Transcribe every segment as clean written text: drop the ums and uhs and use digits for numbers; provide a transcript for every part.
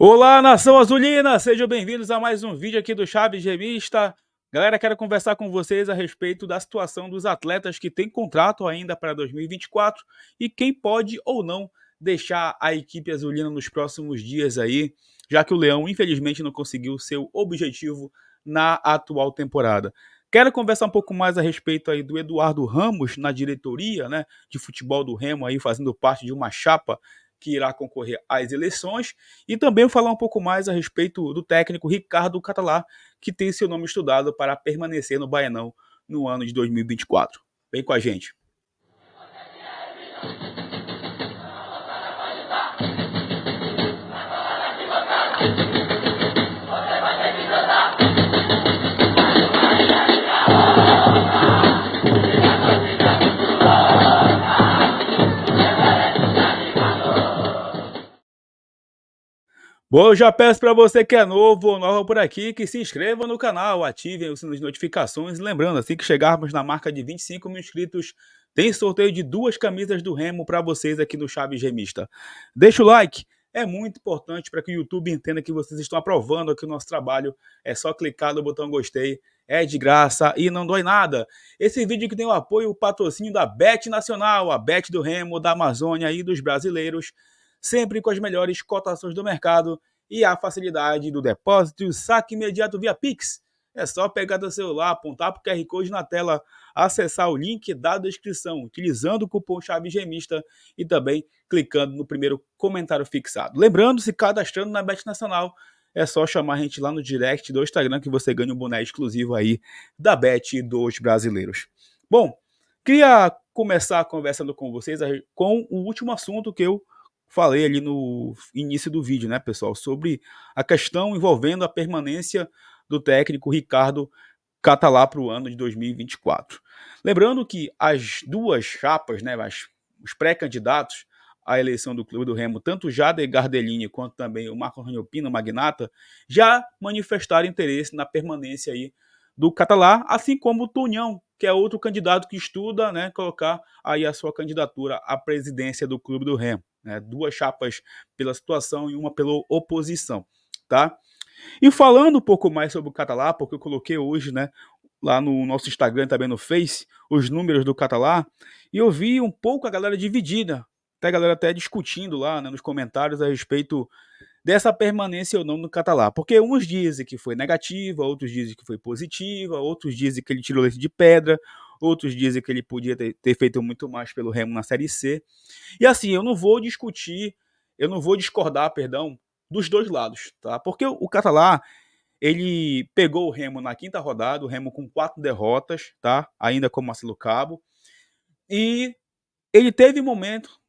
Olá, nação azulina! Sejam bem-vindos a mais um vídeo aqui do Chaves Gemista. Galera, quero conversar com vocês a respeito da situação dos atletas que têm contrato ainda para 2024 e quem pode ou não deixar a equipe azulina nos próximos dias aí, já que o Leão, infelizmente, não conseguiu seu objetivo na atual temporada. Quero conversar um pouco mais a respeito aí do Eduardo Ramos na diretoria, né, de futebol do Remo aí, fazendo parte de uma chapa que irá concorrer às eleições, e também falar um pouco mais a respeito do técnico Ricardo Catalá, que tem seu nome estudado para permanecer no Baianão no ano de 2024. Vem com a gente. Bom, eu já peço para você que é novo ou nova por aqui, que se inscreva no canal, ativem o sino de notificações. Lembrando, assim que chegarmos na marca de 25 mil inscritos, tem sorteio de 2 camisas do Remo para vocês aqui no Chaves Gemista. Deixa o like, é muito importante para que o YouTube entenda que vocês estão aprovando aqui o nosso trabalho. É só clicar no botão gostei, é de graça e não dói nada. Esse vídeo que tem o apoio, o patrocínio da Bet Nacional, a Bet do Remo, da Amazônia e dos brasileiros, sempre com as melhores cotações do mercado e a facilidade do depósito e o saque imediato via Pix. É só pegar do celular, apontar para o QR Code na tela, acessar o link da descrição, utilizando o cupom ChavesGemista e também clicando no primeiro comentário fixado. Lembrando, se cadastrando na Bet Nacional, é só chamar a gente lá no direct do Instagram que você ganha um boné exclusivo aí da Bet dos brasileiros. Bom, queria começar conversando com vocês com o último assunto que eu falei ali no início do vídeo, né, pessoal, sobre a questão envolvendo a permanência do técnico Ricardo Catalá para o ano de 2024. Lembrando que as duas chapas, né, os pré-candidatos à eleição do Clube do Remo, tanto o Jader Gardellini quanto também o Marco Antônio Pino, magnata, já manifestaram interesse na permanência aí do Catalá, assim como o Tunhão, que é outro candidato que estuda, né, colocar aí a sua candidatura à presidência do Clube do Remo. Né, 2 chapas pela situação e uma pela oposição, tá? E falando um pouco mais sobre o Catalá, porque eu coloquei hoje, né, lá no nosso Instagram, também no Face, os números do Catalá, e eu vi um pouco a galera dividida, até a galera até discutindo lá, né, nos comentários a respeito dessa permanência ou não no Catalá, porque uns dizem que foi negativa, outros dizem que foi positiva, outros dizem que ele tirou leite de pedra, outros dizem que ele podia ter feito muito mais pelo Remo na Série C. E assim, eu não vou discordar, perdão, dos dois lados, tá? Porque o Catalá, ele pegou o Remo na 5ª rodada, o Remo com 4 derrotas, tá? Ainda com Marcelo Cabo, e ele teve momentos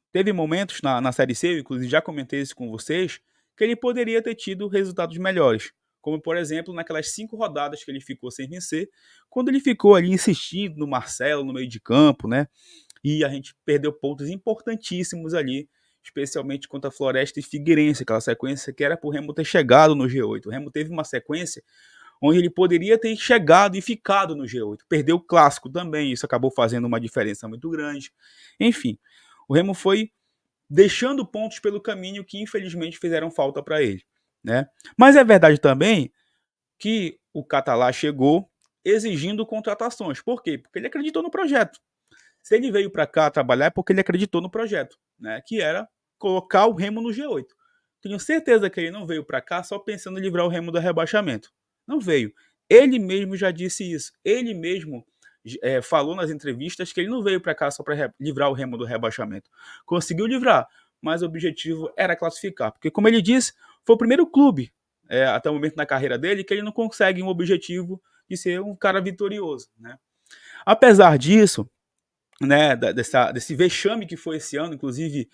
na Série C, eu inclusive já comentei isso com vocês, que ele poderia ter tido resultados melhores. Como, por exemplo, naquelas 5 rodadas que ele ficou sem vencer, quando ele ficou ali insistindo no Marcelo, no meio de campo, né? E a gente perdeu pontos importantíssimos ali, especialmente contra a Floresta e Figueirense, aquela sequência que era para o Remo ter chegado no G8. O Remo teve uma sequência onde ele poderia ter chegado e ficado no G8. Perdeu o clássico também, isso acabou fazendo uma diferença muito grande. Enfim, o Remo foi deixando pontos pelo caminho que infelizmente fizeram falta para ele, né? Mas é verdade também que o Catalá chegou exigindo contratações. Por quê? Porque ele acreditou no projeto. Se ele veio para cá trabalhar é porque ele acreditou no projeto, né? Que era colocar o Remo no G8. Tenho certeza que ele não veio para cá só pensando em livrar o Remo do rebaixamento. Não veio. Ele mesmo já disse isso. Ele mesmo falou nas entrevistas que ele não veio para cá só para livrar o Remo do rebaixamento. Conseguiu livrar, mas o objetivo era classificar. Porque, como ele disse, foi o primeiro clube até o momento na carreira dele que ele não consegue um objetivo de ser um cara vitorioso, né? Apesar disso, né, desse vexame que foi esse ano, inclusive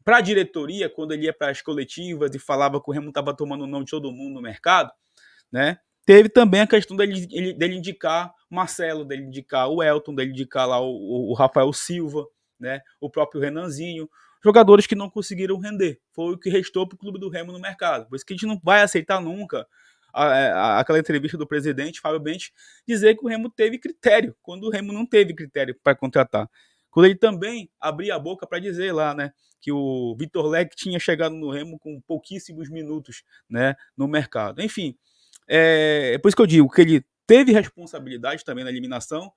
para a diretoria, quando ele ia para as coletivas e falava que o Remo estava tomando o nome de todo mundo no mercado, né, teve também a questão dele indicar Marcelo, dele indicar o Elton, dele indicar lá o Rafael Silva, né, o próprio Renanzinho, jogadores que não conseguiram render. Foi o que restou para o clube do Remo no mercado. Por isso que a gente não vai aceitar nunca aquela entrevista do presidente, Fábio Bentes, dizer que o Remo teve critério, quando o Remo não teve critério para contratar. quando ele também abria a boca para dizer lá, né, que o Vitor Leque tinha chegado no Remo com pouquíssimos minutos, né, no mercado. Enfim, é por isso que eu digo que ele teve responsabilidade também na eliminação,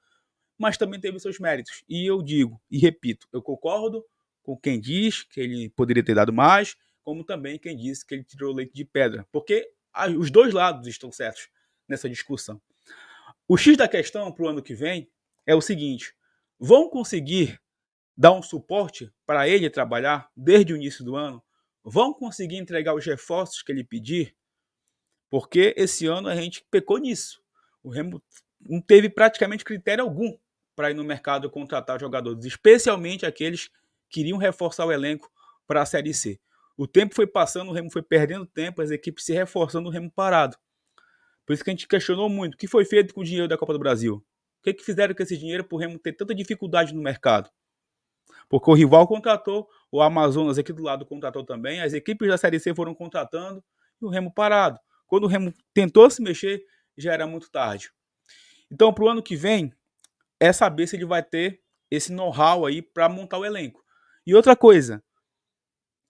mas também teve seus méritos. E eu digo e repito, eu concordo com quem diz que ele poderia ter dado mais, como também quem disse que ele tirou leite de pedra, porque os dois lados estão certos nessa discussão. O X da questão para o ano que vem é o seguinte: vão conseguir dar um suporte para ele trabalhar desde o início do ano? Vão conseguir entregar os reforços que ele pedir? Porque esse ano a gente pecou nisso. O Remo não teve praticamente critério algum para ir no mercado contratar jogadores, especialmente aqueles que iriam reforçar o elenco para a Série C. O tempo foi passando, o Remo foi perdendo tempo, as equipes se reforçando, o Remo parado. Por isso que a gente questionou muito. O que foi feito com o dinheiro da Copa do Brasil? O que fizeram com esse dinheiro para o Remo ter tanta dificuldade no mercado? Porque o rival contratou, o Amazonas aqui do lado contratou também, as equipes da Série C foram contratando e o Remo parado. Quando o Remo tentou se mexer, já era muito tarde. Então, para o ano que vem, é saber se ele vai ter esse know-how aí para montar o elenco. E outra coisa,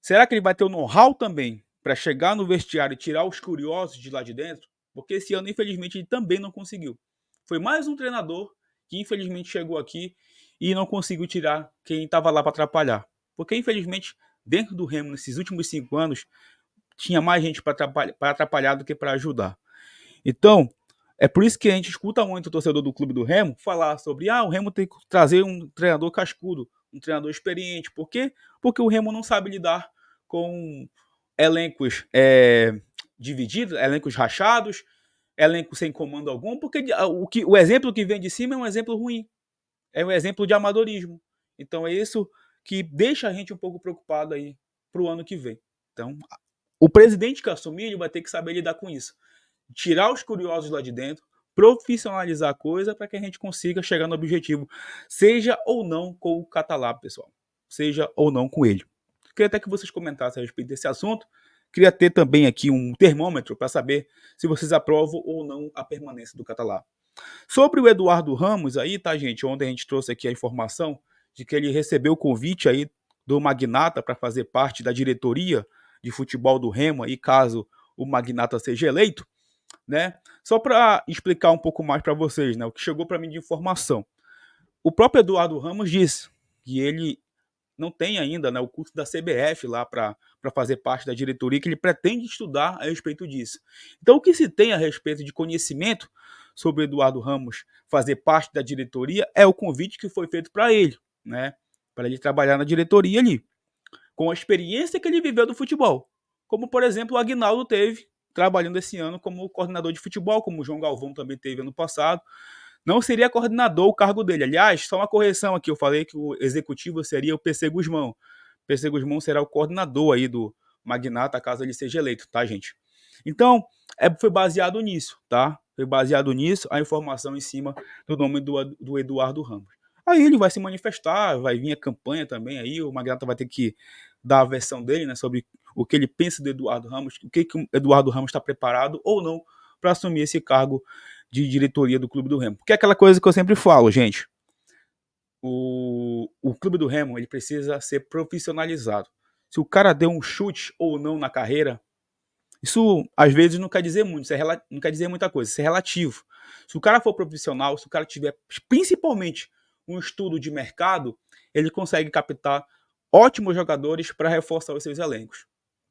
será que ele vai ter o know-how também para chegar no vestiário e tirar os curiosos de lá de dentro? Porque esse ano, infelizmente, ele também não conseguiu. Foi mais um treinador que, infelizmente, chegou aqui e não conseguiu tirar quem estava lá para atrapalhar. Porque, infelizmente, dentro do Remo, nesses últimos 5 anos, tinha mais gente para atrapalhar do que para ajudar. Então, é por isso que a gente escuta muito o torcedor do clube do Remo falar sobre o Remo tem que trazer um treinador cascudo, um treinador experiente. Por quê? Porque o Remo não sabe lidar com elencos divididos, elencos rachados, elenco sem comando algum, porque o exemplo que vem de cima é um exemplo ruim, é um exemplo de amadorismo. Então é isso que deixa a gente um pouco preocupado aí para o ano que vem. Então, o presidente que assumir, ele vai ter que saber lidar com isso. Tirar os curiosos lá de dentro, profissionalizar a coisa para que a gente consiga chegar no objetivo, seja ou não com o Catalá, pessoal. Seja ou não com ele. Queria até que vocês comentassem a respeito desse assunto. Queria ter também aqui um termômetro para saber se vocês aprovam ou não a permanência do Catalá. Sobre o Eduardo Ramos aí, tá, gente? Ontem a gente trouxe aqui a informação de que ele recebeu o convite aí do Magnata para fazer parte da diretoria de futebol do Remo aí, caso o Magnata seja eleito, né? Só para explicar um pouco mais para vocês, né, o que chegou para mim de informação. O próprio Eduardo Ramos disse que ele não tem ainda, né, o curso da CBF lá para fazer parte da diretoria, que ele pretende estudar a respeito disso. Então, o que se tem a respeito de conhecimento sobre Eduardo Ramos fazer parte da diretoria é o convite que foi feito para ele, né, para ele trabalhar na diretoria ali, com a experiência que ele viveu do futebol. Como, por exemplo, o Aguinaldo teve trabalhando esse ano como coordenador de futebol, como o João Galvão também teve ano passado. Não seria coordenador o cargo dele. Aliás, só uma correção aqui, eu falei que o executivo seria o PC Guzmão. O PC Guzmão será o coordenador aí do Magnata, caso ele seja eleito, tá, gente? Então, foi baseado nisso, tá? Foi baseado nisso a informação em cima do nome do Eduardo Ramos. Aí ele vai se manifestar, vai vir a campanha também aí, o Magnata vai ter que dar a versão dele, né, sobre o que ele pensa do Eduardo Ramos, o que o Eduardo Ramos está preparado ou não para assumir esse cargo de diretoria do Clube do Remo. Porque é aquela coisa que eu sempre falo, gente, o Clube do Remo ele precisa ser profissionalizado. Se o cara deu um chute ou não na carreira, isso às vezes não quer dizer muito, não quer dizer muita coisa, isso é relativo. Se o cara for profissional, se o cara tiver principalmente um estudo de mercado, ele consegue captar ótimos jogadores para reforçar os seus elencos.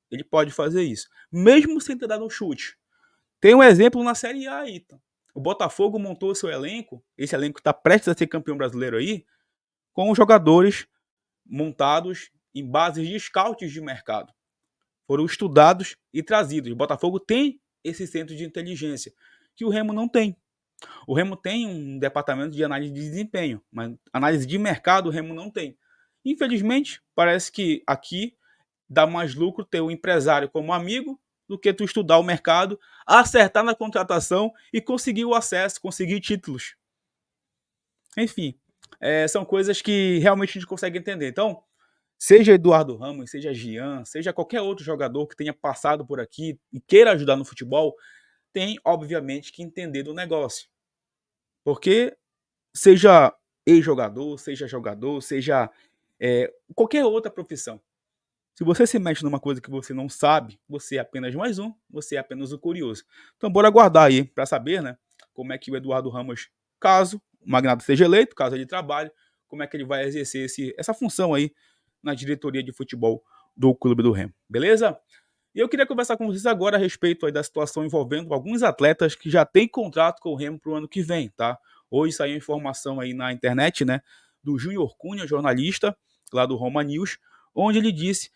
Ele pode fazer isso, mesmo sem ter dado um chute. Tem um exemplo na Série A aí. Tá? O Botafogo montou seu elenco, esse elenco está prestes a ser campeão brasileiro aí, com jogadores montados em bases de scouts de mercado. Foram estudados e trazidos. O Botafogo tem esse centro de inteligência, que o Remo não tem. O Remo tem um departamento de análise de desempenho, mas análise de mercado o Remo não tem. Infelizmente, parece que aqui dá mais lucro ter o empresário como amigo do que tu estudar o mercado, acertar na contratação e conseguir o acesso, conseguir títulos. Enfim, são coisas que realmente a gente consegue entender. Então, seja Eduardo Ramos, seja Gian, seja qualquer outro jogador que tenha passado por aqui e queira ajudar no futebol, tem, obviamente, que entender do negócio. Porque seja ex-jogador, seja qualquer outra profissão. Se você se mexe numa coisa que você não sabe, você é apenas mais um, você é apenas o curioso. Então bora aguardar aí para saber, né, como é que o Eduardo Ramos, caso o Magnata seja eleito, caso ele trabalhe, como é que ele vai exercer essa função aí na diretoria de futebol do Clube do Remo, beleza? E eu queria conversar com vocês agora a respeito aí da situação envolvendo alguns atletas que já têm contrato com o Remo para o ano que vem, tá? Hoje saiu informação aí na internet, né, do Júnior Cunha, jornalista lá do Roma News, onde ele disse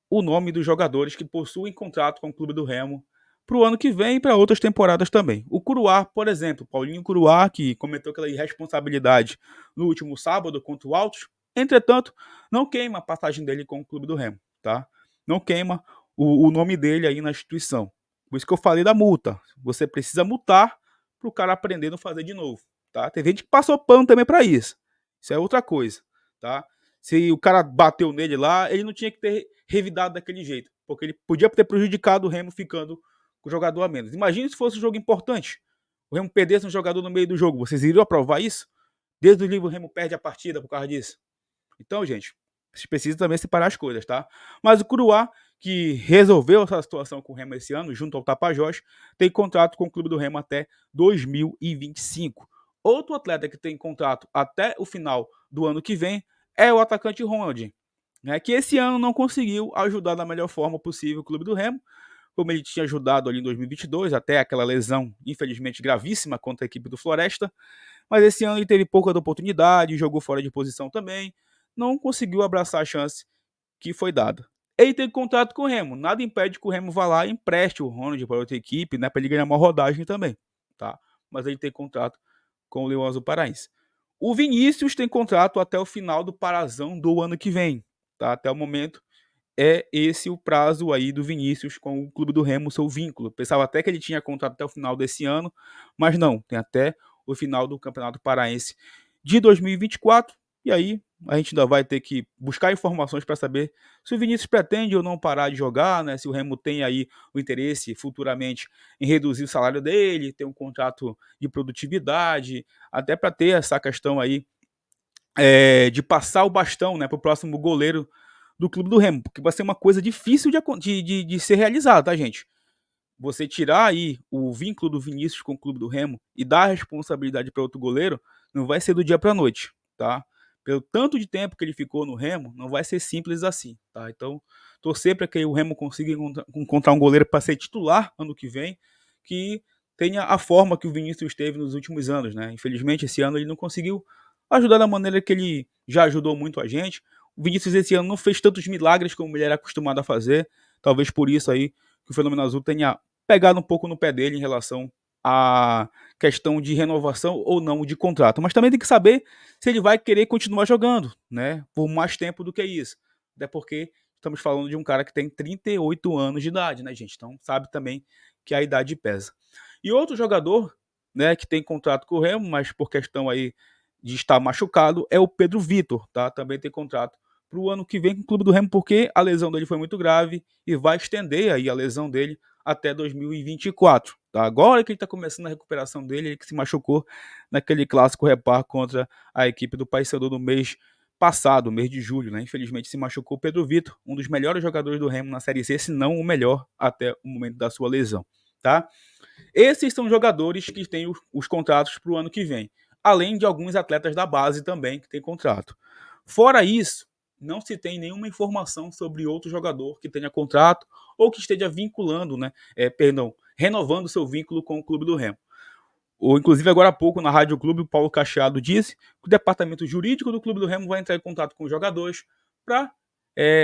o nome dos jogadores que possuem contrato com o Clube do Remo para o ano que vem e para outras temporadas também. O Curuá, por exemplo, Paulinho Curuá, que cometeu aquela irresponsabilidade no último sábado contra o Altos, entretanto, não queima a passagem dele com o Clube do Remo, tá? Não queima o nome dele aí na instituição. Por isso que eu falei da multa. Você precisa multar para o cara aprender a não fazer de novo, tá? Tem gente que passou pano também para isso. Isso é outra coisa, tá? Se o cara bateu nele lá, ele não tinha que ter revidado daquele jeito, porque ele podia ter prejudicado o Remo ficando com o jogador a menos. Imagina se fosse um jogo importante, o Remo perdesse um jogador no meio do jogo, vocês iriam aprovar isso? Desde o livro o Remo perde a partida por causa disso. Então, gente, vocês precisam também separar as coisas, tá? Mas o Curuá, que resolveu essa situação com o Remo esse ano, junto ao Tapajós, tem contrato com o Clube do Remo até 2025. Outro atleta que tem contrato até o final do ano que vem é o atacante Ronald, né, que esse ano não conseguiu ajudar da melhor forma possível o Clube do Remo, como ele tinha ajudado ali em 2022, até aquela lesão, infelizmente, gravíssima contra a equipe do Floresta, mas esse ano ele teve pouca oportunidade, jogou fora de posição também, não conseguiu abraçar a chance que foi dada. Ele tem contrato com o Remo, nada impede que o Remo vá lá e empreste o Ronald para outra equipe, né, para ele ganhar uma rodagem também, tá? Mas ele tem contrato com o Leão Azul Paraense. O Vinícius tem contrato até o final do Parazão do ano que vem, tá? Até o momento é esse o prazo aí do Vinícius com o Clube do Remo, seu vínculo. Pensava até que ele tinha contrato até o final desse ano, mas não, tem até o final do Campeonato Paraense de 2024, e aí a gente ainda vai ter que buscar informações para saber se o Vinícius pretende ou não parar de jogar, né? Se o Remo tem aí o interesse futuramente em reduzir o salário dele, ter um contrato de produtividade, até para ter essa questão aí de passar o bastão, né, para o próximo goleiro do Clube do Remo, porque vai ser uma coisa difícil de ser realizada, tá, gente? Você tirar aí o vínculo do Vinícius com o Clube do Remo e dar a responsabilidade para outro goleiro, não vai ser do dia para a noite, tá? Pelo tanto de tempo que ele ficou no Remo, não vai ser simples assim, tá? Então, torcer para que o Remo consiga encontrar um goleiro para ser titular ano que vem, que tenha a forma que o Vinícius teve nos últimos anos, né? Infelizmente, esse ano ele não conseguiu ajudar da maneira que ele já ajudou muito a gente. O Vinícius esse ano não fez tantos milagres como ele era acostumado a fazer, talvez por isso aí que o Fenômeno Azul tenha pegado um pouco no pé dele em relação à questão de renovação ou não de contrato. Mas também tem que saber se ele vai querer continuar jogando, né? Por mais tempo do que isso. Até porque estamos falando de um cara que tem 38 anos de idade, né, gente? Então sabe também que a idade pesa. E outro jogador, né, que tem contrato com o Remo, mas por questão aí de estar machucado, é o Pedro Vitor, tá? Também tem contrato para o ano que vem com o Clube do Remo, porque a lesão dele foi muito grave e vai estender aí a lesão dele até 2024. Tá? Agora que ele está começando a recuperação dele, ele que se machucou naquele clássico repar contra a equipe do Paysandu no mês passado, mês de julho, né? Infelizmente se machucou o Pedro Vitor, um dos melhores jogadores do Remo na Série C, se não o melhor até o momento da sua lesão, tá? Esses são jogadores que têm os contratos para o ano que vem, além de alguns atletas da base também que têm contrato. Fora isso, não se tem nenhuma informação sobre outro jogador que tenha contrato ou que esteja vinculando, né, renovando seu vínculo com o Clube do Remo. Ou, inclusive, agora há pouco, na Rádio Clube, o Paulo Cacheado disse que o departamento jurídico do Clube do Remo vai entrar em contato com os jogadores para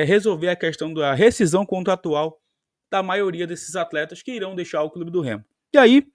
resolver a questão da rescisão contratual da maioria desses atletas que irão deixar o Clube do Remo. E aí,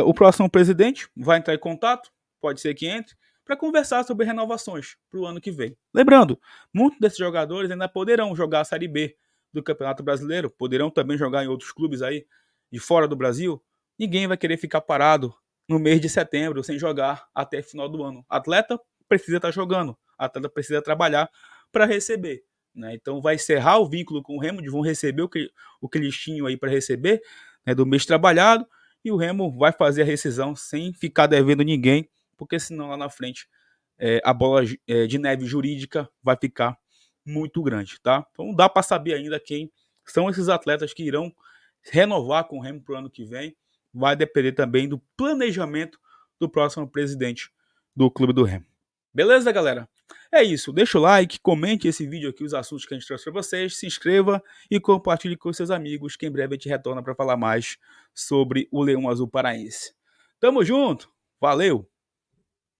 o próximo presidente vai entrar em contato, pode ser que entre, para conversar sobre renovações para o ano que vem. Lembrando, muitos desses jogadores ainda poderão jogar a Série B do Campeonato Brasileiro, poderão também jogar em outros clubes aí de fora do Brasil. Ninguém vai querer ficar parado no mês de setembro sem jogar até o final do ano. Atleta precisa estar jogando, atleta precisa trabalhar para receber. Né? Então vai encerrar o vínculo com o Remo, vão receber o que eles tinham aí para receber, né, do mês trabalhado, e o Remo vai fazer a rescisão sem ficar devendo ninguém, porque senão lá na frente a bola de neve jurídica vai ficar muito grande, tá? Então não dá para saber ainda quem são esses atletas que irão renovar com o Remo para o ano que vem. Vai depender também do planejamento do próximo presidente do Clube do Remo. Beleza, galera? É isso. Deixa o like, comente esse vídeo aqui, os assuntos que a gente trouxe para vocês, se inscreva e compartilhe com seus amigos, que em breve a gente retorna para falar mais sobre o Leão Azul Paraense. Tamo junto, valeu!